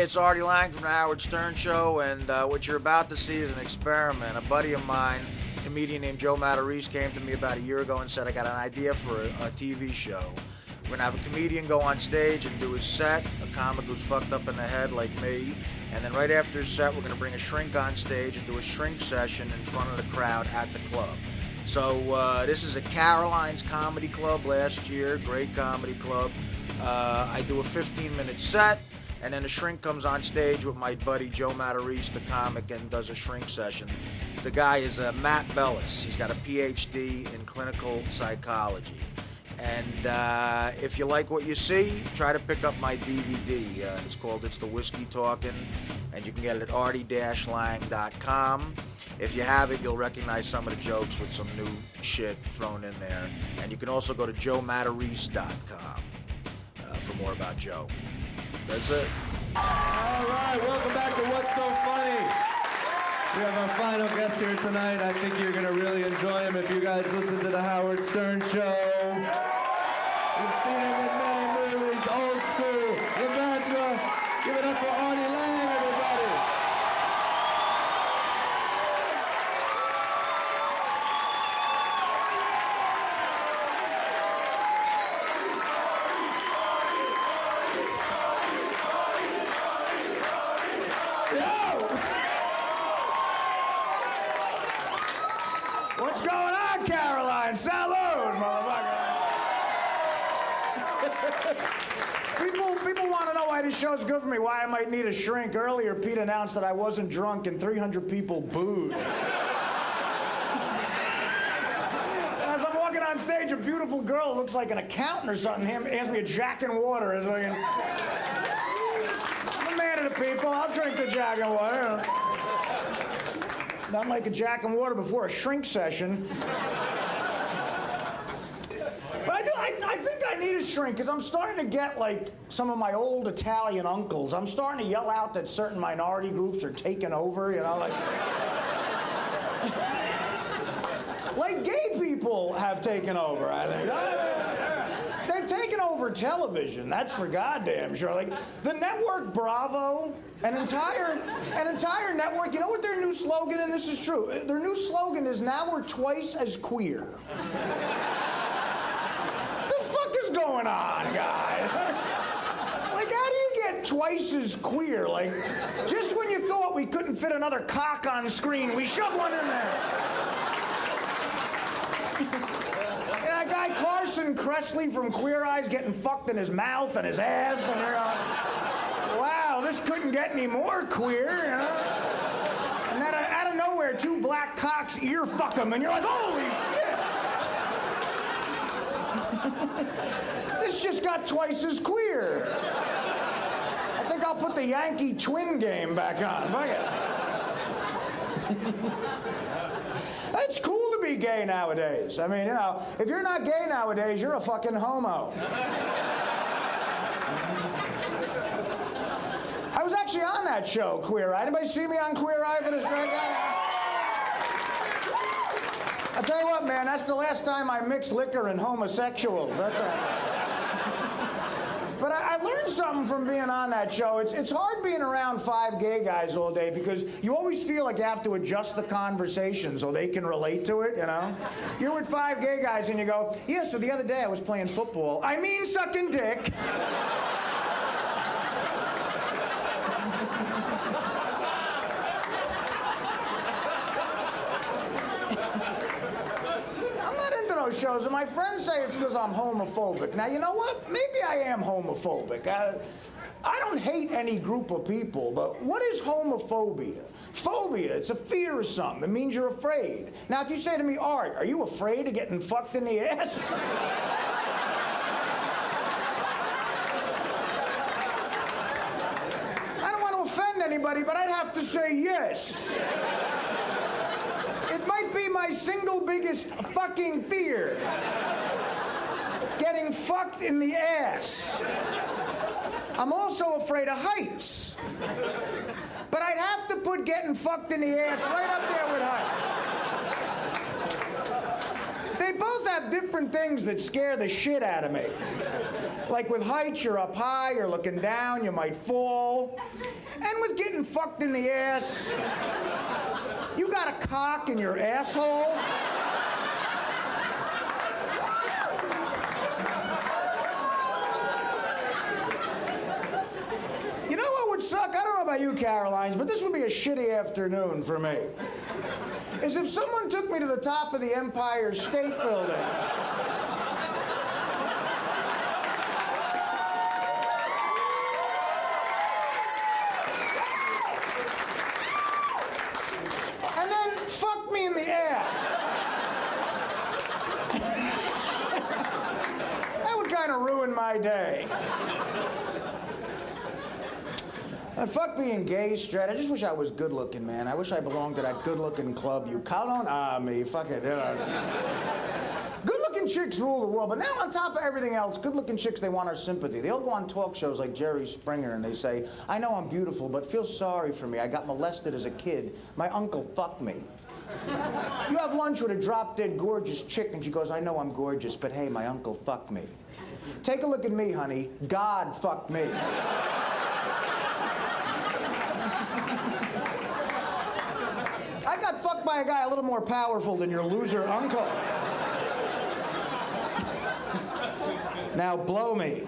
it's Artie Lange from the Howard Stern Show, and what you're about to see is an experiment. A buddy of mine, a comedian named Joe Matarese, came to me about a year ago and said, I got an idea for a TV show. We're going to have a comedian go on stage and do his set, a comic who's fucked up in the head like me, and then right after his set, we're going to bring a shrink on stage and do a shrink session in front of the crowd at the club. So this is at Caroline's Comedy Club last year, great comedy club. I do a 15-minute set, and then a shrink comes on stage with my buddy Joe Matarese, the comic, and does a shrink session. The guy is Matt Bellis. He's got a PhD in clinical psychology. And if you like what you see, try to pick up my DVD. It's called It's the Whiskey Talkin', and you can get it at artie-lang.com. If you have it, you'll recognize some of the jokes with some new shit thrown in there. And you can also go to joematarese.com for more about Joe. That's it. All right, welcome back to What's So Funny. We have our final guest here tonight. I think you're going to really enjoy him if you guys listen to The Howard Stern Show. You've seen him in many movies, Old School, The Bachelor. Give it up for Artie Lange, everybody. What's going on, Caroline? Salud, motherfucker. People want to know why this show's good for me, why I might need a shrink. Earlier, Pete announced that I wasn't drunk and 300 people booed. As I'm walking on stage, a beautiful girl who looks like an accountant or something hands me a Jack and Water. I'm a man of the people. I'll drink the Jack and Water. Not like a Jack and Water before a shrink session. But I think I need a shrink because I'm starting to get like some of my old Italian uncles. I'm starting to yell out that certain minority groups are taking over, you know, like... like gay people have taken over, I think. They've taken over television, that's for goddamn sure. Like, the network Bravo, an entire network, you know what their new slogan, and this is true, their new slogan is, now we're twice as queer. The fuck is going on, guys? Like, how do you get twice as queer? Like, just when you thought we couldn't fit another cock on screen, we shoved one in there. That guy Carson Kressley from Queer Eye's getting fucked in his mouth and his ass, and you're like, wow, this couldn't get any more queer, you know? And then out of nowhere, two black cocks ear fuck him, and you're like, holy shit! This just got twice as queer. I think I'll put the Yankee twin game back on. Fuck it. It's cool to be gay nowadays. I mean, you know, if you're not gay nowadays, you're a fucking homo. I was actually on that show, Queer Eye. Anybody see me on Queer Eye for the Straight Guy? I'll tell you what, man, that's the last time I mixed liquor and homosexuals. That's right. But I learned something from being on that show. It's hard being around five gay guys all day because you always feel like you have to adjust the conversation so they can relate to it, you know? You're with five gay guys and you go, yeah, so the other day I was playing football. I mean sucking dick. Shows, and my friends say it's because I'm homophobic. Now, you know what? Maybe I am homophobic. I don't hate any group of people, but what is homophobia? Phobia, it's a fear of something. It means you're afraid. Now, if you say to me, Art, are you afraid of getting fucked in the ass? I don't want to offend anybody, but I'd have to say yes. It might be my single biggest fucking fear. Getting fucked in the ass. I'm also afraid of heights. But I'd have to put getting fucked in the ass right up there with heights. They both have different things that scare the shit out of me. Like with heights, you're up high, you're looking down, you might fall. And with getting fucked in the ass, you got a cock in your asshole. You know what would suck? I don't know about you, Carolines, but this would be a shitty afternoon for me. Is if someone took me to the top of the Empire State Building. And then fuck me in the ass. That would kind of ruin my day. And fuck being gay, straight. I just wish I was good looking, man. I wish I belonged to that good looking club. You count on me. Fuck it. Good looking chicks rule the world, but now on top of everything else, good looking chicks, they want our sympathy. They all go on talk shows like Jerry Springer and they say, I know I'm beautiful, but feel sorry for me. I got molested as a kid. My uncle fucked me. You have lunch with a drop dead gorgeous chick and she goes, I know I'm gorgeous, but hey, my uncle fucked me. Take a look at me, honey. God fucked me. I got fucked by a guy a little more powerful than your loser uncle. Now blow me.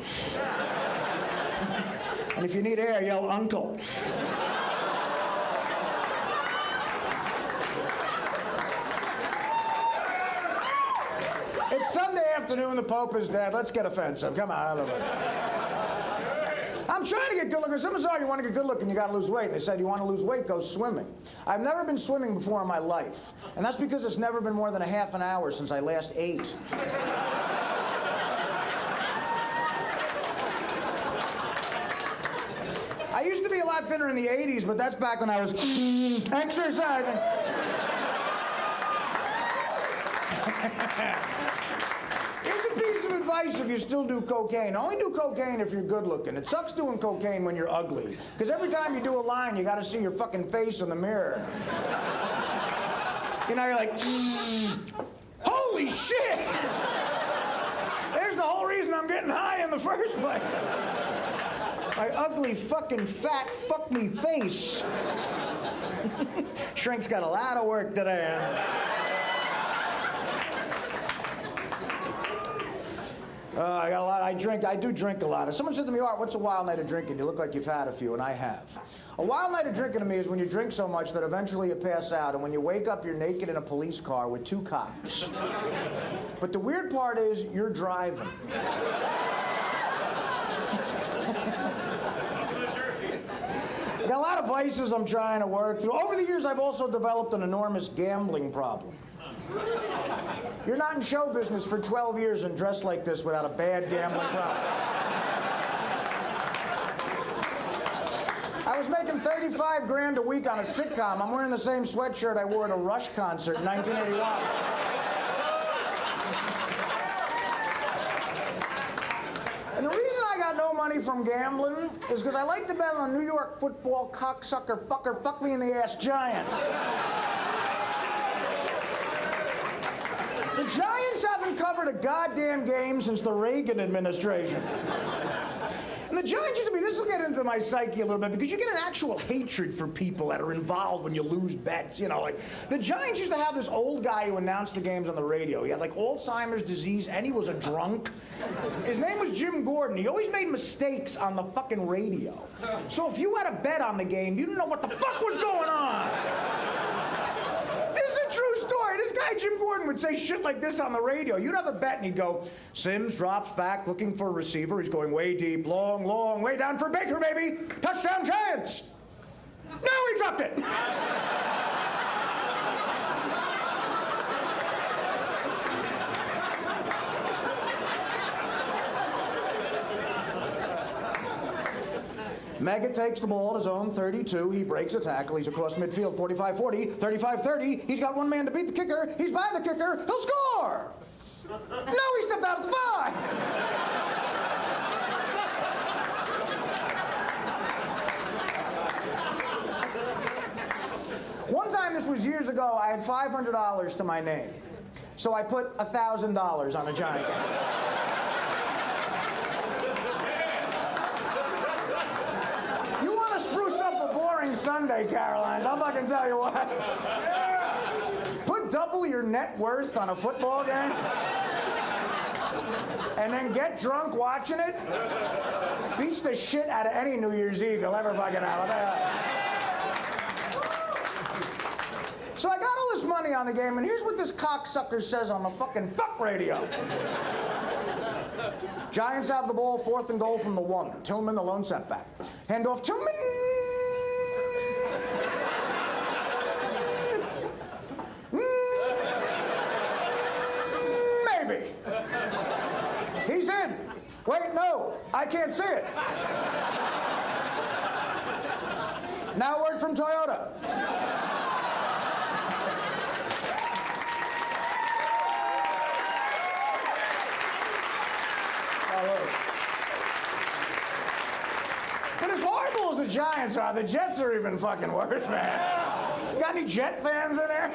And if you need air, yell uncle. It's Sunday afternoon, the Pope is dead. Let's get offensive. Come on, I'm trying to get good looking. Someone said, oh, you want to get good looking, you got to lose weight. They said, you want to lose weight, go swimming. I've never been swimming before in my life. And that's because it's never been more than a half an hour since I last ate. I used to be a lot thinner in the 80s, but that's back when I was exercising. Here's a piece of advice if you still do cocaine. Only do cocaine if you're good looking. It sucks doing cocaine when you're ugly. Because every time you do a line, you got to see your fucking face in the mirror. You know, you're like, holy shit! There's the whole reason I'm getting high in the first place. My ugly fucking fat fuck me face. Shrink's got a lot of work today. I got a lot. I do drink a lot. Someone said to me, Art, what's a wild night of drinking? You look like you've had a few, and I have. A wild night of drinking to me is when you drink so much that eventually you pass out, and when you wake up, you're naked in a police car with 2 cops. But the weird part is, you're driving. I got a lot of vices I'm trying to work through. Over the years, I've also developed an enormous gambling problem. You're not in show business for 12 years and dressed like this without a bad gambling problem. I was making 35 grand a week on a sitcom. I'm wearing the same sweatshirt I wore at a Rush concert in 1981. And the reason I got no money from gambling is because I like to bet on New York football cocksucker fucker fuck me in the ass Giants. The Giants haven't covered a goddamn game since the Reagan administration. And the Giants used to be, this will get into my psyche a little bit, because you get an actual hatred for people that are involved when you lose bets, you know, like, the Giants used to have this old guy who announced the games on the radio. He had, like, Alzheimer's disease, and he was a drunk. His name was Jim Gordon. He always made mistakes on the fucking radio. So if you had a bet on the game, you didn't know what the fuck was going on. This is a true story. This guy, Jim Gordon, would say shit like this on the radio. You'd have a bet, and he'd go, Sims drops back looking for a receiver. He's going way deep, long, long, way down for Baker, baby. Touchdown Giants. No, he dropped it. Mega takes the ball at his own 32. He breaks a tackle. He's across midfield, 45-40, 35-30. He's got one man to beat the kicker. He's by the kicker. He'll score. No, he stepped out at the 5. One time, this was years ago, I had $500 to my name. So I put $1,000 on a Giant game. You want to spruce up a boring Sunday, Caroline? I'm not going to tell you what. Put double your net worth on a football game and then get drunk watching it. Beats the shit out of any New Year's Eve you'll ever fucking have. So I got all this money on the game, and here's what this cocksucker says on the fucking fuck radio. Giants have the ball, 4th and goal from the 1. Tillman, the lone setback. Handoff, Tillman. Maybe. He's in. Wait, no, I can't see it. Now word from Toyota. But as horrible as the Giants are, the Jets are even fucking worse, man. Got any Jet fans in there?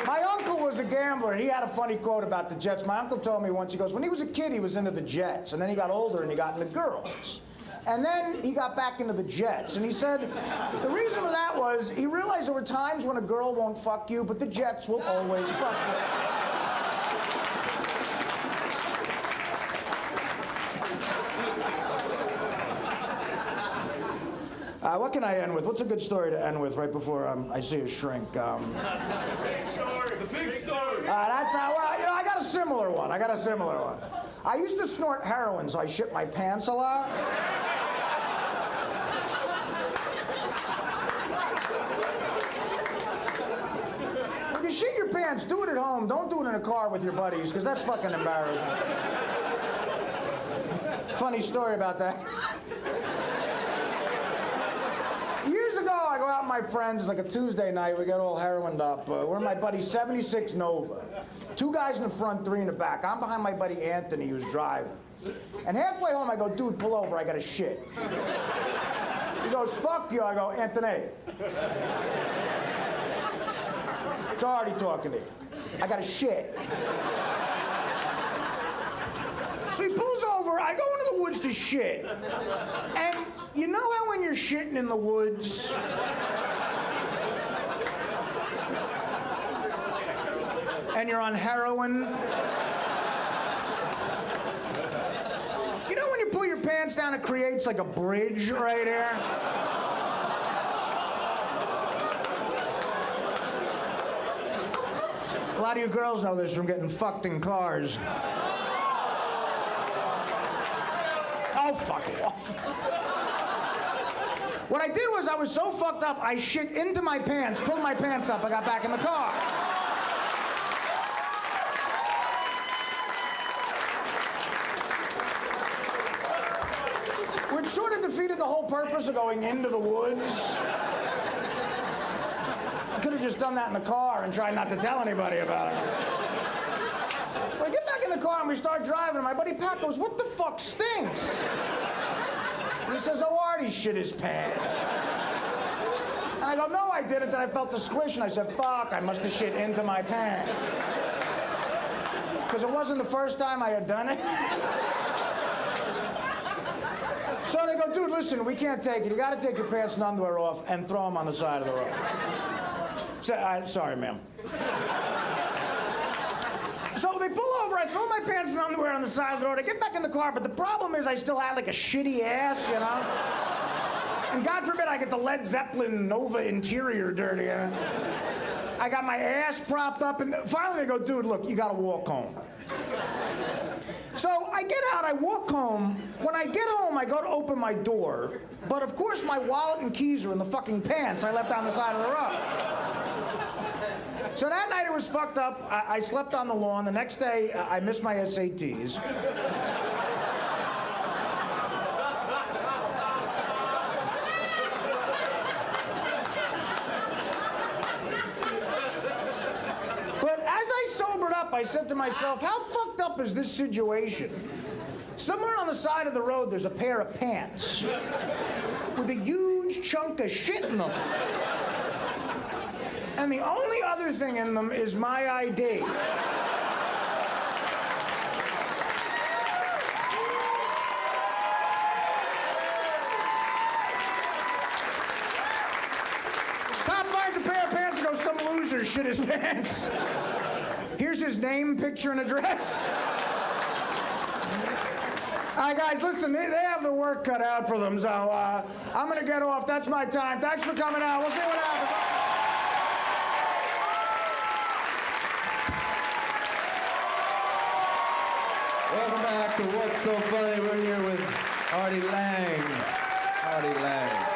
My uncle was a gambler, and he had a funny quote about the Jets. My uncle told me once, he goes, when he was a kid, he was into the Jets, and then he got older and he got into girls. And then he got back into the Jets, and he said the reason for that was he realized there were times when a girl won't fuck you, but the Jets will always fuck you. What can I end with? What's a good story to end with right before I see a shrink? The big story. That's how, well, you know, I got a similar one. I used to snort heroin, so I shit my pants a lot. When you shit your pants, do it at home. Don't do it in a car with your buddies, because that's fucking embarrassing. Funny story about that. Years ago, I go out with my friends. It's like a Tuesday night. We get all heroined up. We're in my buddy's 76 Nova. 2 guys in the front, 3 in the back. I'm behind my buddy Anthony, who's driving. And halfway home, I go, dude, pull over. I got to shit. He goes, fuck you. I go, Anthony. It's Artie talking to you. I got to shit. So he pulls over. I go into the woods to shit. And you know how when you're shitting in the woods, and you're on heroin, you know when you pull your pants down, it creates like a bridge right here? A lot of you girls know this from getting fucked in cars. Oh, fuck off. What I did was I was so fucked up, I shit into my pants, pulled my pants up, I got back in the car. Which sort of defeated the whole purpose of going into the woods. I could have just done that in the car and tried not to tell anybody about it. Well, I get back in the car and we start driving, and my buddy Pat goes, what the fuck stinks? And he says, oh, Artie shit his pants. And I go, no, I didn't. Then I felt the squish, and I said, fuck, I must have shit into my pants. Because it wasn't the first time I had done it. So they go, dude, listen, we can't take it. You got to take your pants and underwear off and throw them on the side of the road. So, sorry, ma'am. So they pull over, I throw my pants and underwear on the side of the road, I get back in the car, but the problem is I still had like a shitty ass, you know? And God forbid I get the Led Zeppelin Nova interior dirty. I got my ass propped up, and finally they go, dude, look, you gotta walk home. So I get out, I walk home. When I get home, I go to open my door, but of course my wallet and keys are in the fucking pants I left on the side of the road. So that night it was fucked up. I slept on the lawn. The next day, I missed my SATs. But as I sobered up, I said to myself, how fucked up is this situation? Somewhere on the side of the road, there's a pair of pants with a huge chunk of shit in them. And And the only other thing in them is my ID. Tom finds a pair of pants and goes, some loser shit his pants. Here's his name, picture, and address. All right, guys, listen, they have the work cut out for them, so I'm going to get off. That's my time. Thanks for coming out. We'll see what happens. Welcome back to What's So Funny. We're here with Artie Lange. Artie Lange.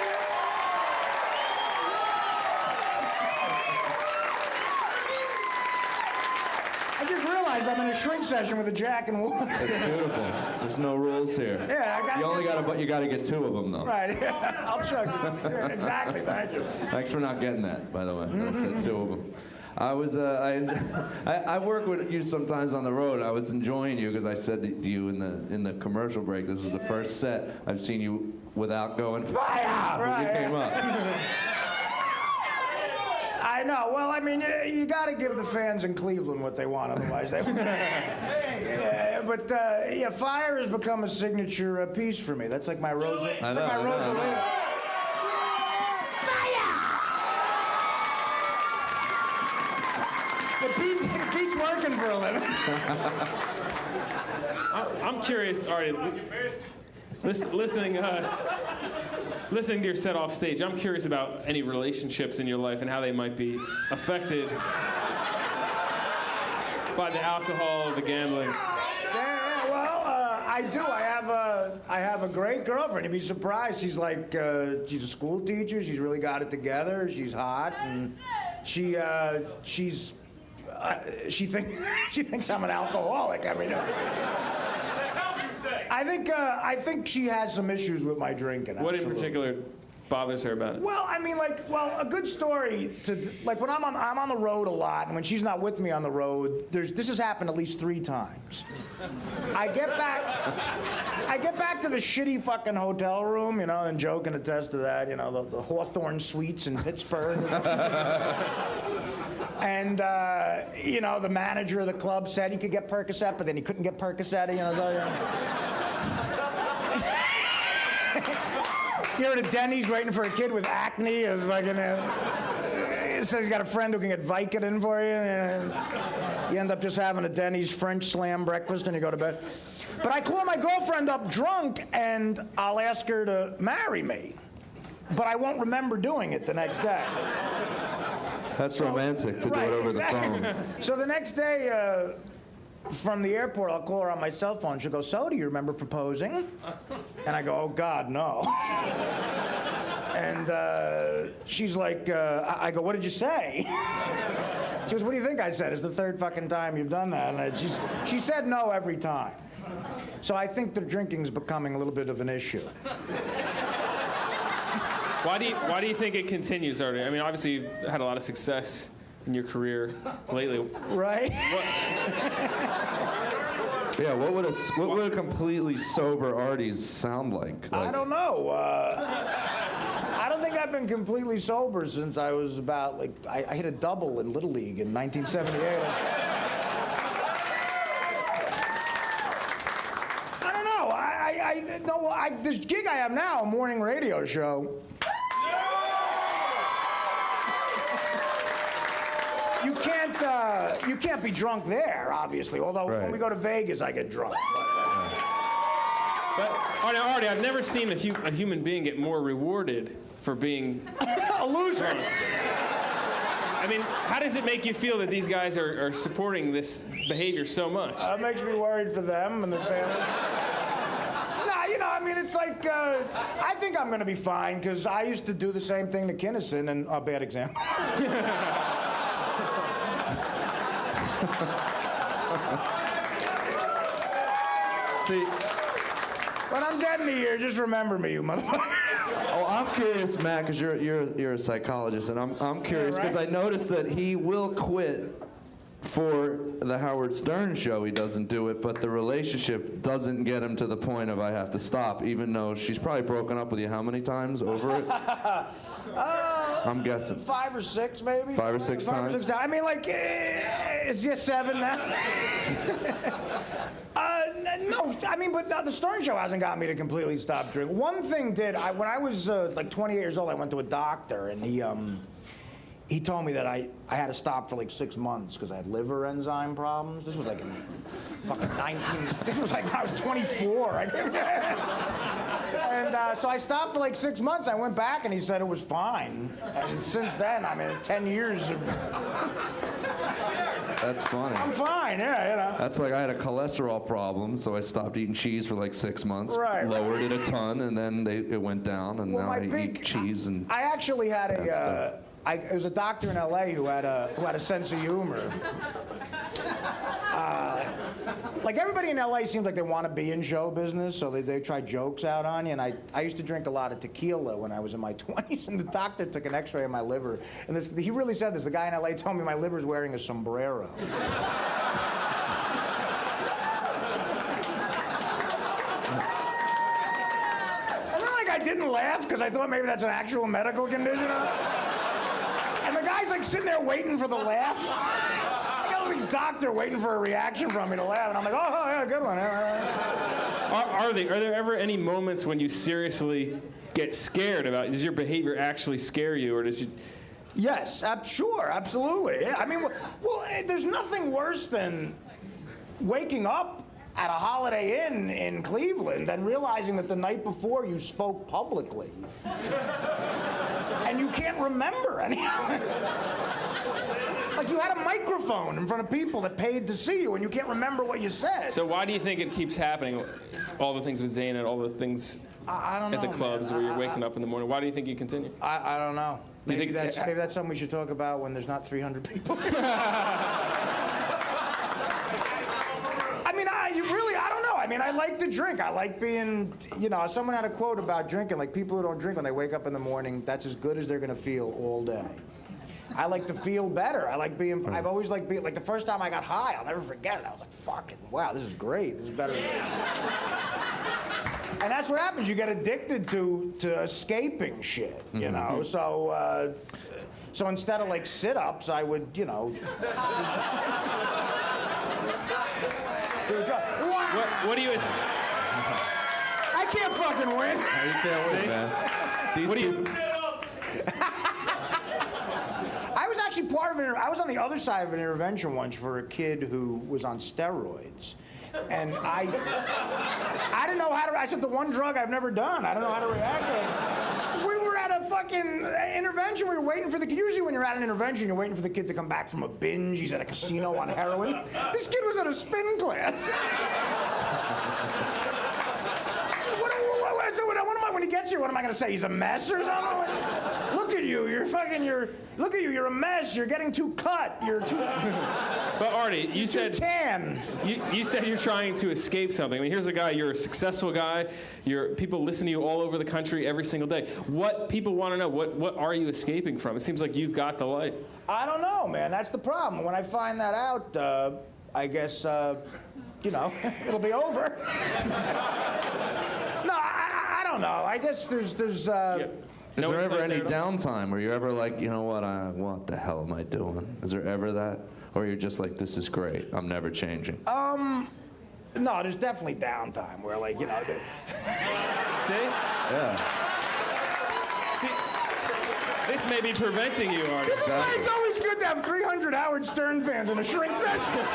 I just realized I'm in a shrink session with a Jack and Wood. That's beautiful. There's no rules here. Yeah, you gotta get two of them though. Right, I'll chug you. Yeah, exactly, thank you. Thanks for not getting that, by the way. I said two of them. I work with you sometimes on the road. I was enjoying you because I said to you in the commercial break, this was the first set I've seen you without going fire when you came up. I know. Well, I mean, you got to give the fans in Cleveland what they want, otherwise they. Yeah, but fire has become a signature piece for me. That's like my Rosa. I It's know, like my I know. Rosalita. Fire! The beat's working for a living. I'm curious, Artie. Listening to your set off stage, I'm curious about any relationships in your life and how they might be affected by the alcohol, the gambling. Yeah, well, I do. I have a great girlfriend. You'd be surprised. She's like, she's a school teacher. She's really got it together. She's hot, and she thinks I'm an alcoholic. I mean. I think she has some issues with my drinking. What in absolutely. particular bothers her about it? Well, I mean, a good story when I'm on the road a lot, and when she's not with me on the road, this has happened at least 3 times. I get back to the shitty fucking hotel room, and Joe can attest to that, the Hawthorne Suites in Pittsburgh. And, the manager of the club said he could get Percocet, but then he couldn't get Percocet, You're at a Denny's waiting for a kid with acne. Or fucking, so he's got a friend who can get Vicodin for you. And you end up just having a Denny's French slam breakfast and you go to bed. But I call my girlfriend up drunk and I'll ask her to marry me. But I won't remember doing it the next day. That's romantic to do it over the phone. So the next day, from the airport, I'll call her on my cell phone. She'll go, so do you remember proposing? And I go, oh, God, no. And she's like, I go, what did you say? She goes, what do you think I said? It's the 3rd fucking time you've done that. And she said no every time. So I think the drinking's becoming a little bit of an issue. Why do you think it continues, Artie? I mean, obviously you've had a lot of success in your career lately. Right? Yeah, what would a completely sober Artie's sound like? I don't know. I don't think I've been completely sober since I was about, I hit a double in Little League in 1978. I don't know. This gig I have now, a morning radio show. You can't be drunk there, obviously. Although right. When we go to Vegas, I get drunk. But Artie, I've never seen a human being get more rewarded for being A loser. I mean, how does it make you feel that these guys are supporting this behavior so much? That makes me worried for them and their family. I mean, it's like, I think I'm going to be fine, because I used to do the same thing to Kinnison, and a bad example. See, But I'm dead in a year. Just remember me, you motherfucker. oh, I'm curious, Matt, because you're a psychologist, and I'm curious because I noticed that he will quit for the Howard Stern show, he doesn't do it, but the relationship doesn't get him to the point of I have to stop, even though she's probably broken up with you how many times over it? I'm guessing. 5 or 6, maybe. 5 or 6 times? 5 or 6 times. I mean, like, it's just 7 now. No, I mean, but no, the Stern show hasn't got me to completely stop drinking. One thing did, when I was like 28 years old, I went to a doctor, and he told me that I had to stop for like 6 months because I had liver enzyme problems. This was like in fucking 19, this was like when I was 24. And so I stopped for like 6 months. I went back and he said it was fine. And since then, I mean, 10 years of... That's funny. I'm fine, yeah, you know. That's like I had a cholesterol problem, so I stopped eating cheese for like 6 months. Right. Lowered it a ton, and then it went down, and now I eat cheese and... I actually had it was a doctor in L.A. who had a sense of humor. Like everybody in L.A. seems like they want to be in show business, so they try jokes out on you. And I used to drink a lot of tequila when I was in my 20s, and the doctor took an X-ray of my liver, and he really said this. The guy in L.A. told me my liver's wearing a sombrero. And then like I didn't laugh because I thought maybe that's an actual medical condition. And the guy's like sitting there waiting for the laugh. I got all these doctor waiting for a reaction from me to laugh, and I'm like, oh yeah, good one. Are there ever any moments when you seriously get scared about? Does your behavior actually scare you, or does you? Yes, sure, absolutely. Yeah, I mean, well, there's nothing worse than waking up at a Holiday Inn in Cleveland and realizing that the night before you spoke publicly. And you can't remember any. Like you had a microphone in front of people that paid to see you, and you can't remember what you said. So why do you think it keeps happening? All the things with Zayn and all the things I don't know, at the clubs man. where you're waking up in the morning. Why do you think you continue? I don't know. Maybe think- that's something we should talk about when there's not 300 people. I don't know. I mean, I like to drink. I like being, someone had a quote about drinking, like people who don't drink when they wake up in the morning, that's as good as they're going to feel all day. I like to feel better. I've always liked being, like the first time I got high, I'll never forget it. I was like, fucking, wow, this is great. This is better. And that's what happens. You get addicted to escaping shit, you know? So instead of like sit-ups, I would, do a drug. What do you? I can't fucking win. You can't win, man. These What do you? I was actually part of it. I was on the other side of an intervention once for a kid who was on steroids. And I didn't know how to, I said the one drug I've never done. I don't know how to react to it. We were at a fucking intervention. We were waiting for the kid. Usually when you're at an intervention, you're waiting for the kid to come back from a binge. He's at a casino on heroin. This kid was at a spin class. When he gets here, what am I going to say? He's a mess or something? Look at you. Look at you. You're a mess. You're getting too cut. You're too... But Artie, you said too tan. You said you're trying to escape something. I mean, here's a guy. You're a successful guy. People listen to you all over the country every single day. What people want to know? What are you escaping from? It seems like you've got the life. I don't know, man. That's the problem. When I find that out, I guess it'll be over. No, I don't know. I guess there's. Is there ever any downtime where you're ever like, you know what the hell am I doing? Is there ever that? Or you're just like, this is great, I'm never changing? No, there's definitely downtime where like, See? Yeah. See, this may be preventing you, Artie. This is why it's always good to have 300 Howard Stern fans in a shrink section.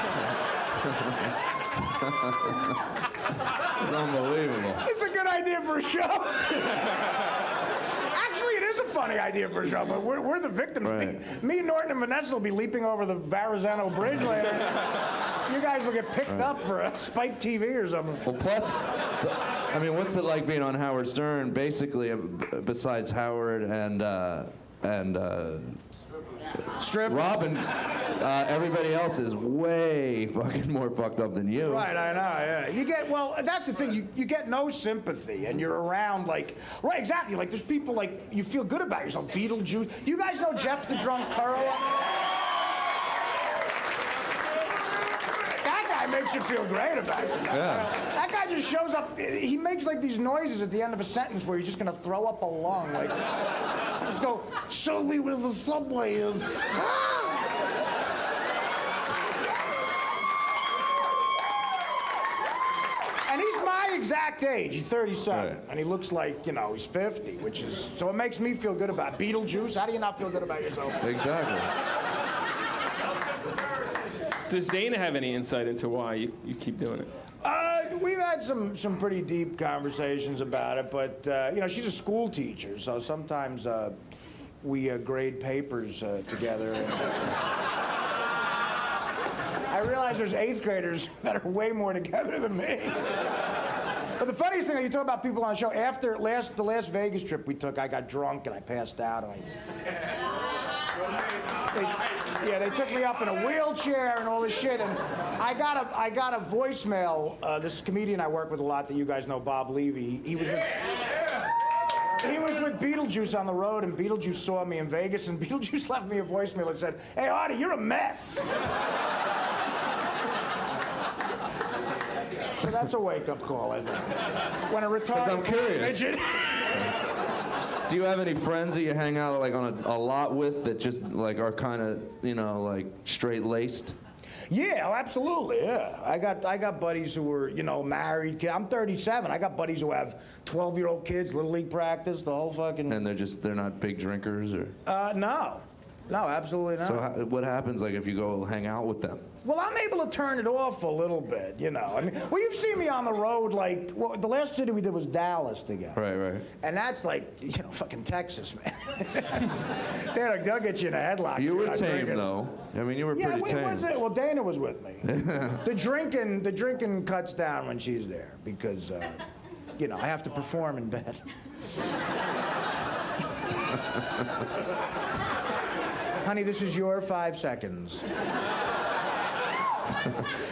It's unbelievable. It's a good idea for a show. Actually, it is a funny idea for a show, but we're the victims. Right. Me, Norton, and Vanessa will be leaping over the Verrazano Bridge later. You guys will get picked up for a Spike TV or something. Well, plus, I mean, what's it like being on Howard Stern? Basically, besides Howard and Strip. Robin, everybody else is way fucking more fucked up than you. Right, I know, yeah. That's the thing, you get no sympathy, and you're around like, right, exactly, like there's people like, you feel good about yourself, Beetlejuice. Do you guys know Jeff the Drunk Curl? guy makes you feel great about it. Yeah. That guy just shows up. He makes like these noises at the end of a sentence where he's just gonna throw up a lung. Like, just go, show me where the subway is. And he's my exact age. He's 37. Right. And he looks like, you know, he's 50, which is, so it makes me feel good about Beetlejuice. How do you not feel good about yourself? Exactly. Does Dana have any insight into why you keep doing it? We've had some pretty deep conversations about it, but, you know, she's a school teacher, so sometimes we grade papers together. And, I realize there's 8th graders that are way more together than me. But the funniest thing, you talk about people on the show, after the last Vegas trip we took, I got drunk and I passed out. And they took me up in a wheelchair and all this shit. And I got a voicemail. This comedian I work with a lot that you guys know, Bob Levy. He was with Beetlejuice on the road, and Beetlejuice saw me in Vegas, and Beetlejuice left me a voicemail and said, "Hey, Artie, you're a mess." So that's a wake-up call, I think. When a retarded I'm curious. midget. Do you have any friends that you hang out like on a lot with that just like are kind of, you know, like straight-laced? Yeah, oh, absolutely. Yeah, I got buddies who were, you know, married. I'm 37. I got buddies who have 12-year-old kids, little league practice, the whole fucking. And they're not big drinkers, or? No, absolutely not. So what happens like if you go hang out with them? Well, I'm able to turn it off a little bit, you know. I mean, well, you've seen me on the road, like, well, the last city we did was Dallas together. Right. And that's like, you know, fucking Texas, man. They'll get you in a headlock. You were tame, drinking. though. I mean, you were Yeah, pretty tame. well, Dana was with me. The drinking cuts down when she's there because, you know, I have to perform in bed. Honey, this is your 5 seconds.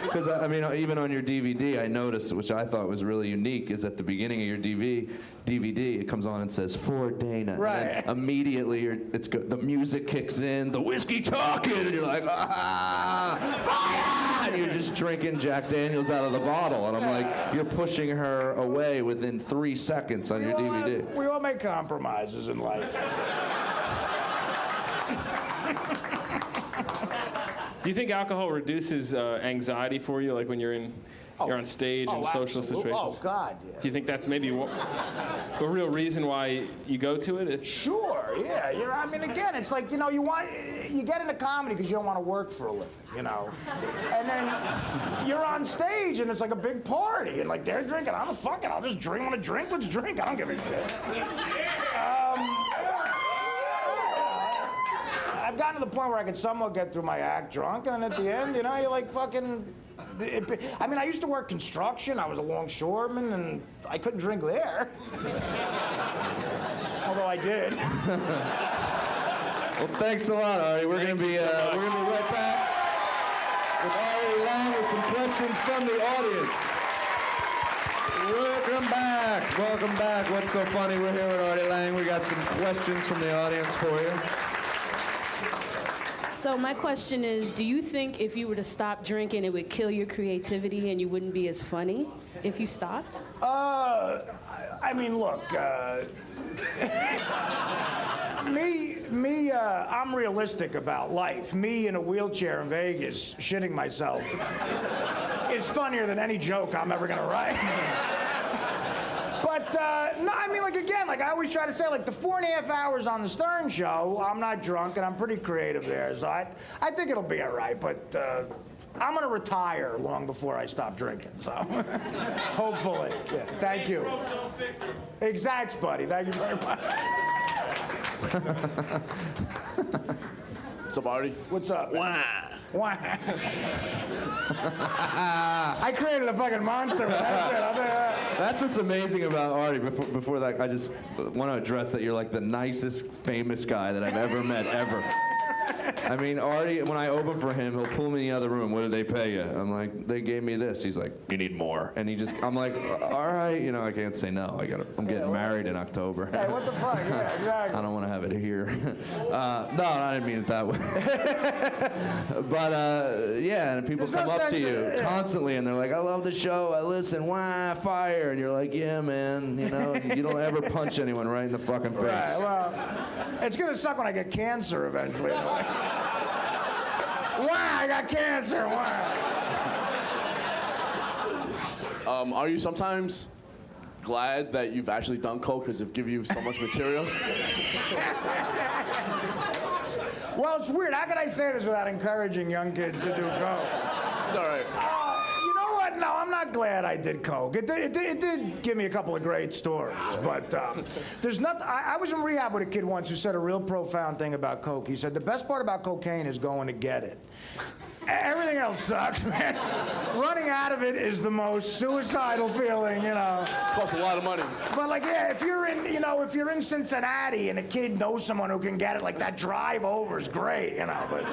Because, I mean, even on your DVD, I noticed, which I thought was really unique, is at the beginning of your DVD, it comes on and says, "For Dana." Right. And then immediately, the music kicks in, the whiskey talking, and you're like, "Ah, fire!" And you're just drinking Jack Daniels out of the bottle. And I'm like, you're pushing her away within 3 seconds on your DVD. We all make compromises in life. Do you think alcohol reduces anxiety for you, like when you're on stage in social absolutely. situations? Oh, God, yeah. Do you think that's maybe a real reason why you go to it? Sure, yeah. I mean, again, it's like, you know, you get into comedy because you don't want to work for a living, you know. And then you're on stage and it's like a big party and like they're drinking. I'm fuck it, I'll just drink. Want to drink? Let's drink. I don't give a shit. I've gotten to the point where I can somewhat get through my act drunk, and at the end, you know, you're like fucking. I mean, I used to work construction. I was a longshoreman, and I couldn't drink there. Although I did. Well, thanks a lot, Artie. We're gonna be right back with Artie Lange with some questions from the audience. Welcome back. What's so funny? We're here with Artie Lange. We got some questions from the audience for you. So my question is, do you think if you were to stop drinking, it would kill your creativity and you wouldn't be as funny if you stopped? I mean, look, I'm realistic about life. Me in a wheelchair in Vegas, shitting myself, is funnier than any joke I'm ever gonna write. But, no, I mean, like, again, like I always try to say, like, the 4.5 hours on the Stern Show, I'm not drunk and I'm pretty creative there, so I think it'll be all right, but I'm gonna retire long before I stop drinking, so hopefully. Yeah, thank you. Exacts, buddy. Thank you very much. What's up, Artie? What's up? Wah. Why? I created a fucking monster. That's what's amazing about Artie. Before that, I just want to address that you're like the nicest famous guy that I've ever met, ever. I mean, Artie, when I open for him, he'll pull me in the other room. What did they pay you? I'm like, they gave me this. He's like, you need more. And I'm like, all right, you know, I can't say no. I'm getting married in October. Hey, what the fuck? Yeah, exactly. I don't want to have it here. fire. No, I didn't mean it that way. But yeah, and people come up to you constantly, and they're like, "I love the show. I listen. Wah, fire!" And you're like, "Yeah, man. You know, you don't ever punch anyone right in the fucking face." Right, well, it's gonna suck when I get cancer eventually. Wah, I got cancer. Wah. Are you sometimes glad that you've actually done coke because it gives you so much material? Well, it's weird. How can I say this without encouraging young kids to do coke? It's all right. You know what? No, I'm not glad I did coke. It did give me a couple of great stories, but there's nothing. I was in rehab with a kid once who said a real profound thing about coke. He said the best part about cocaine is going to get it. Everything else sucks, man. Running out of it is the most suicidal feeling, you know. Costs a lot of money. But like, yeah, if you're in Cincinnati and a kid knows someone who can get it, like that drive over is great, you know. But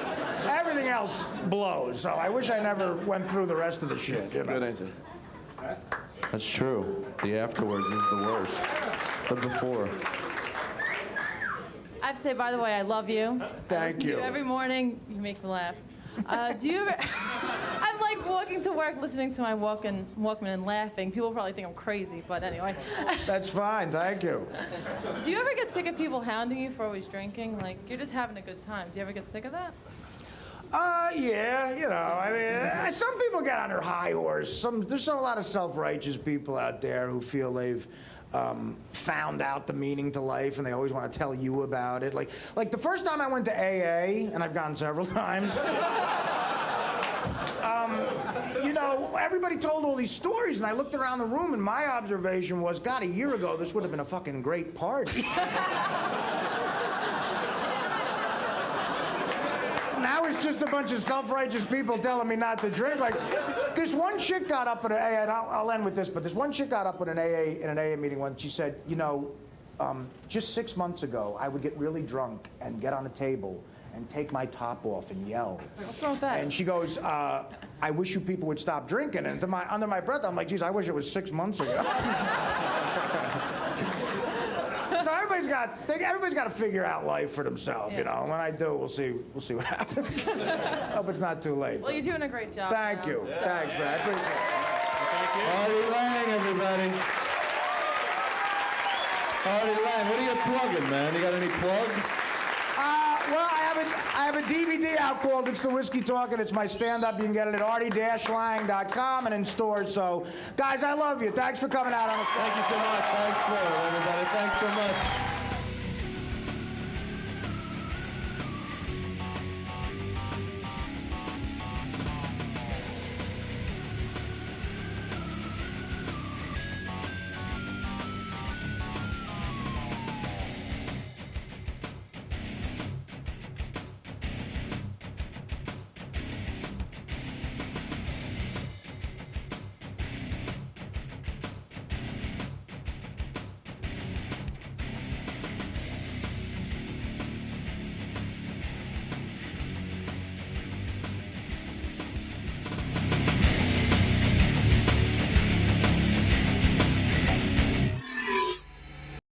everything else blows. So I wish I never went through the rest of the shit. You know? Good answer. That's true. The afterwards is the worst. The before. I have to say, by the way, I love you. Thank you. Every morning, you make me laugh. Do you ever? I'm like walking to work, listening to my Walkman and laughing. People probably think I'm crazy, but anyway. That's fine. Thank you. Do you ever get sick of people hounding you for always drinking? Like, you're just having a good time. Do you ever get sick of that? Yeah, you know, I mean, some people get on their high horse. There's a lot of self-righteous people out there who feel they've found out the meaning to life, and they always want to tell you about it. Like the first time I went to AA, and I've gone several times. You know, everybody told all these stories, and I looked around the room, and my observation was, God, a year ago, this would have been a fucking great party. Now it's just a bunch of self-righteous people telling me not to drink. Like, this one chick got up at an AA, and I'll end with this, but this one chick got up at an AA meeting once. She said, you know, just 6 months ago, I would get really drunk and get on a table and take my top off and yell. What's wrong with that? And she goes, I wish you people would stop drinking. And under my breath, I'm like, geez, I wish it was 6 months ago. So everybody's got to figure out life for themselves, you know. And when I do, we'll see what happens. Hope it's not too late. Well, you're doing a great job. Thank you. Yeah. Thanks, man. I appreciate it. Artie Lange, everybody. Artie Lange, what are you plugging, man? You got any plugs? Well, I have a DVD out called It's the Whiskey Talk, and it's my stand-up. You can get it at artie-lang.com and in stores. So, guys, I love you. Thanks for coming out on the show. Thank you so much. Thanks for it, everybody. Thanks so much.